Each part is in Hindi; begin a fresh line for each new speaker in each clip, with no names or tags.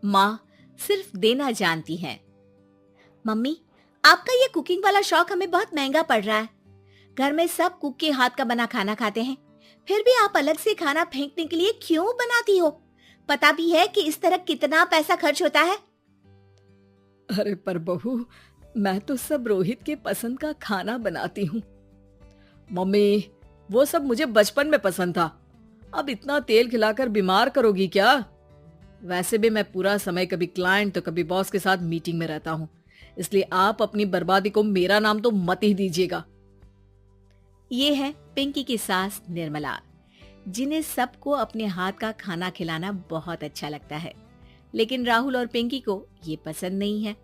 माँ सिर्फ देना जानती हैं। मम्मी, आपका ये कुकिंग वाला शौक हमें बहुत महंगा पड़ रहा है। घर में सब कुक के हाथ का बना खाना खाते हैं, फिर भी आप अलग से खाना फेंकने के लिए क्यों बनाती हो? पता भी है कि इस तरह कितना पैसा खर्च होता है।
अरे पर बहू, मैं तो सब रोहित के पसंद का खाना बनाती हूँ। मम्मी, वो सब मुझे बचपन में पसंद था। अब इतना तेल खिलाकर बीमार करोगी क्या? वैसे भी मैं पूरा समय कभी क्लाइंट तो कभी बॉस के साथ मीटिंग में रहता हूँ, इसलिए आप अपनी बर्बादी को मेरा नाम तो मत ही दीजिएगा।
ये है पिंकी की सास निर्मला, जिन्हें सबको अपने हाथ का खाना खिलाना बहुत अच्छा लगता है, लेकिन राहुल और पिंकी को ये पसंद नहीं है।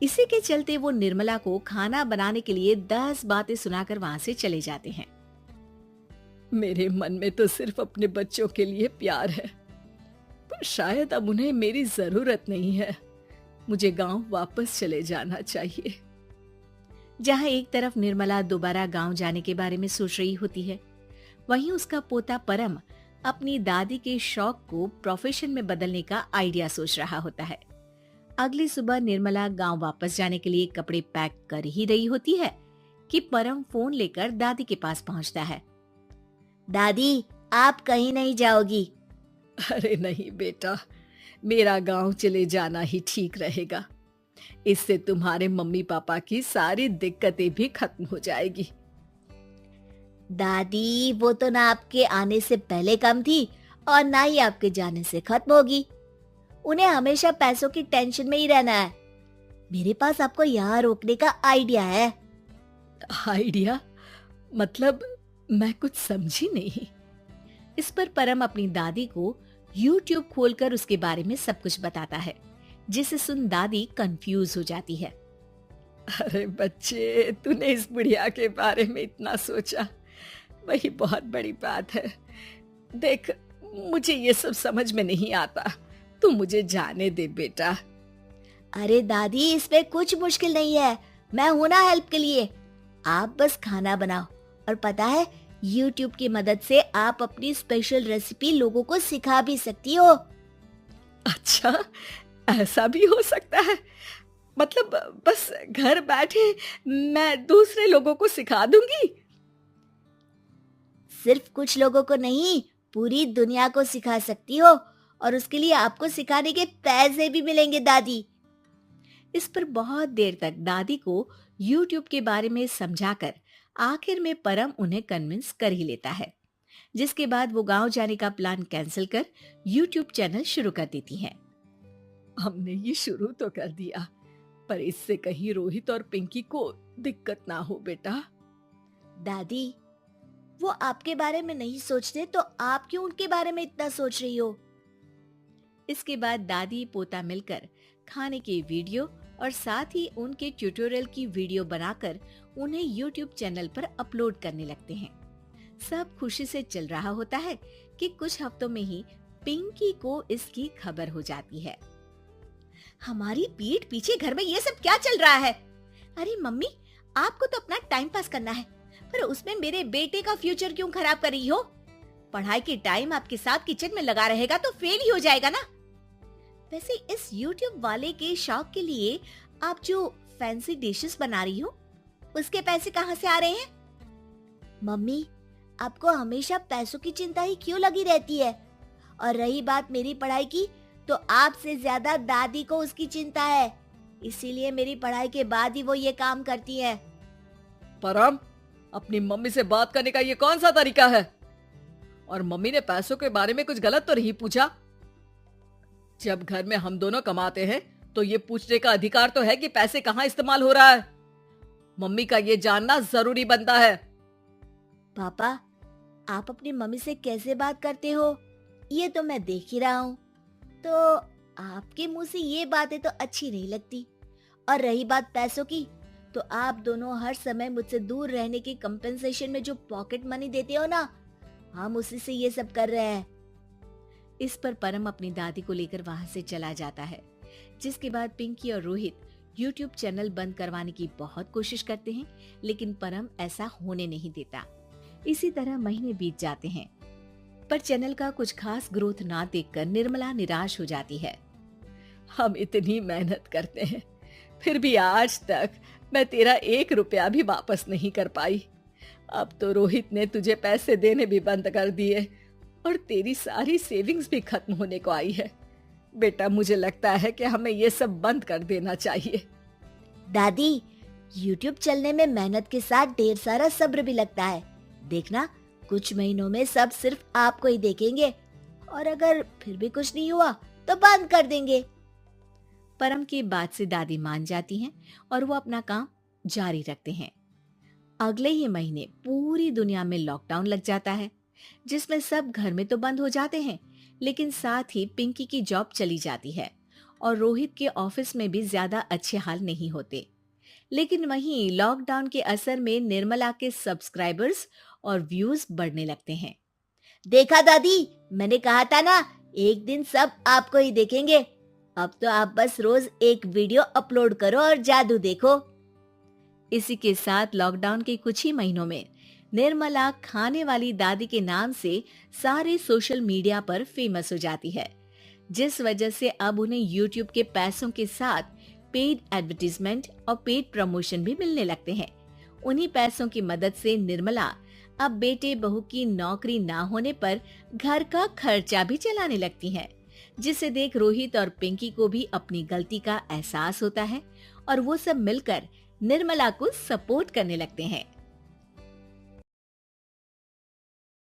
इसी के चलते वो निर्मला को खाना बनाने के लिए 10 बातें सुनाकर वहां से चले जाते हैं।
मेरे मन में तो सिर्फ अपने बच्चों के लिए प्यार है, पर शायद अब उन्हें मेरी जरूरत नहीं है। मुझे गांव वापस चले जाना चाहिए।
जहां एक तरफ निर्मला दोबारा गांव जाने के बारे में सोच रही होती है, वहीं उसका पोता परम अपनी दादी के शौक को प्रोफेशन में बदलने का आइडिया सोच रहा होता है। अगली सुबह निर्मला गांव वापस जाने के लिए कपड़े पैक कर ही रही होती है कि परम फोन लेकर दादी के पास पहुंचता है। दादी, आप कहीं नहीं जाओगी?
अरे नहीं बेटा, मेरा गांव चले जाना ही ठीक रहेगा। इससे तुम्हारे मम्मी पापा की सारी दिक्कतें भी खत्म हो जाएगी।
दादी, वो तो ना आपके आने से पहले कम थी और ना ही आपके जाने से खत्म होगी। उन्हें हमेशा पैसों की टेंशन में ही रहना है। मेरे पास आपको यहाँ रोकने का आइडिया है।
आइडिया? मतलब मैं कुछ समझी नहीं।
इस पर परम अपनी दादी को YouTube खोलकर उसके बारे में सब कुछ बताता है, जिसे सुन दादी कंफ्यूज हो जाती है।
अरे बच्चे, तूने इस बुढ़िया के बारे में इतना सोचा, वही बहुत बड़ी बात है। देख, मुझे ये सब समझ में नहीं आता, तू मुझे जाने दे बेटा।
अरे दादी, इसमें कुछ मुश्किल नहीं है, मैं हूं ना हेल्प के लिए। आप बस खाना बनाओ, और पता है YouTube की मदद से आप अपनी स्पेशल रेसिपी लोगों को सिखा भी सकती हो।
अच्छा, ऐसा भी हो सकता है? मतलब बस घर बैठे मैं दूसरे लोगों को सिखा दूंगी?
सिर्फ कुछ लोगों को नहीं, पूरी दुनिया को सिखा सकती हो, और उसके लिए आपको सिखाने के पैसे भी मिलेंगे दादी। इस पर बहुत देर तक दादी को YouTube के बारे में समझाकर आखिर में परम उन्हें कन्विंस कर ही लेता है, जिसके बाद वो गांव जाने का प्लान कैंसिल कर YouTube चैनल शुरू कर देती हैं।
हमने ये शुरू तो कर दिया, पर इससे कहीं रोहित और पिंकी को दिक्कत ना हो बेटा।
दादी, वो आपके बारे में नहीं सोचते तो आप क्यों उनके बारे में इतना सोच रही हो? इसके बाद दादी पोता मिलकर खाने की वीडियो और साथ ही उनके ट्यूटोरियल की वीडियो बनाकर उन्हें YouTube चैनल पर अपलोड करने लगते हैं। सब खुशी से चल रहा होता है कि कुछ हफ्तों में ही पिंकी को इसकी खबर हो जाती है। हमारी पीठ पीछे घर में ये सब क्या चल रहा है? अरे मम्मी, आपको तो अपना टाइम पास करना है, पर उसमें मेरे बेटे का फ्यूचर क्यों खराब कर रही हो? पढ़ाई के टाइम आपके साथ किचन में लगा रहेगा तो फेल ही हो जाएगा ना। वैसे इस YouTube वाले के शौक के लिए आप जो फैंसी डिशेस बना रही हो, उसके पैसे कहाँ से आ रहे हैं? मम्मी, आपको हमेशा पैसों की चिंता ही क्यों लगी रहती है? और रही बात मेरी पढ़ाई की, तो आपसे ज्यादा दादी को उसकी चिंता है, इसीलिए मेरी पढ़ाई के बाद ही वो ये काम करती है।
परम, अपनी मम्मी से बात करने का ये कौन सा तरीका है? और मम्मी ने पैसों के बारे में कुछ गलत तो नहीं पूछा? जब घर में हम दोनों कमाते हैं तो ये पूछने का अधिकार तो है कि पैसे कहाँ इस्तेमाल हो रहा है। मम्मी का ये जानना जरूरी बनता है।
पापा, आप अपनी मम्मी से कैसे बात करते हो, ये तो मैं देख ही रहा हूँ। तो आपके मुंह से ये बातें तो अच्छी नहीं लगती। और रही बात पैसों की, तो आप दोनों हर समय मुझसे दूर रहने की कंपेंसेशन में जो पॉकेट मनी देते हो ना, हम उसी से ये सब कर रहे हैं। इस पर परम अपनी दादी को लेकर वहां से चला जाता है, जिसके बाद पिंकी और रोहित YouTube चैनल बंद करवाने की बहुत कोशिश करते हैं, लेकिन परम ऐसा होने नहीं देता। इसी तरह महीने बीत जाते हैं। पर चैनल का कुछ खास ग्रोथ ना देखकर निर्मला निराश हो जाती है।
हम इतनी मेहनत करते हैं, फिर भी आज तक मैं तेरा 1 रुपया भी वापस नहीं कर पाई। अब तो रोहित ने तुझे पैसे देने भी बंद कर दिए और तेरी सारी सेविंग्स भी खत्म होने को आई है। बेटा, मुझे लगता है कि हमें ये सब बंद कर देना चाहिए।
दादी, YouTube चलने में मेहनत के साथ ढेर सारा सब्र भी लगता है। देखना, कुछ महीनों में सब सिर्फ आपको ही देखेंगे और अगर फिर भी कुछ नहीं हुआ तो बंद कर देंगे। परम की बात से दादी मान जाती हैं और वो अपना काम जारी रखते हैं। अगले ही महीने पूरी दुनिया में लॉकडाउन लग जाता है, जिसमें सब घर में तो बंद हो जाते हैं, लेकिन साथ ही पिंकी की जॉब चली जाती है और रोहित के ऑफिस में भी ज्यादा अच्छे हाल नहीं होते। लेकिन वहीं लॉकडाउन के असर में निर्मला के सब्सक्राइबर्स और व्यूज बढ़ने लगते हैं। देखा दादी, मैंने कहा था ना, एक दिन सब आपको ही देखेंगे। अब तो आप बस रोज एक वीडियो अपलोड करो और जादू देखो। इसी के साथ लॉकडाउन के कुछ ही महीनों में निर्मला खाने वाली दादी के नाम से सारे सोशल मीडिया पर फेमस हो जाती है, जिस वजह से अब उन्हें यूट्यूब के पैसों के साथ पेड एडवर्टीजमेंट और पेड प्रमोशन भी मिलने लगते हैं। उन्हीं पैसों की मदद से निर्मला अब बेटे बहू की नौकरी ना होने पर घर का खर्चा भी चलाने लगती हैं, जिसे देख रोहित और पिंकी को भी अपनी गलती का एहसास होता है और वो सब मिलकर निर्मला को सपोर्ट करने लगते हैं।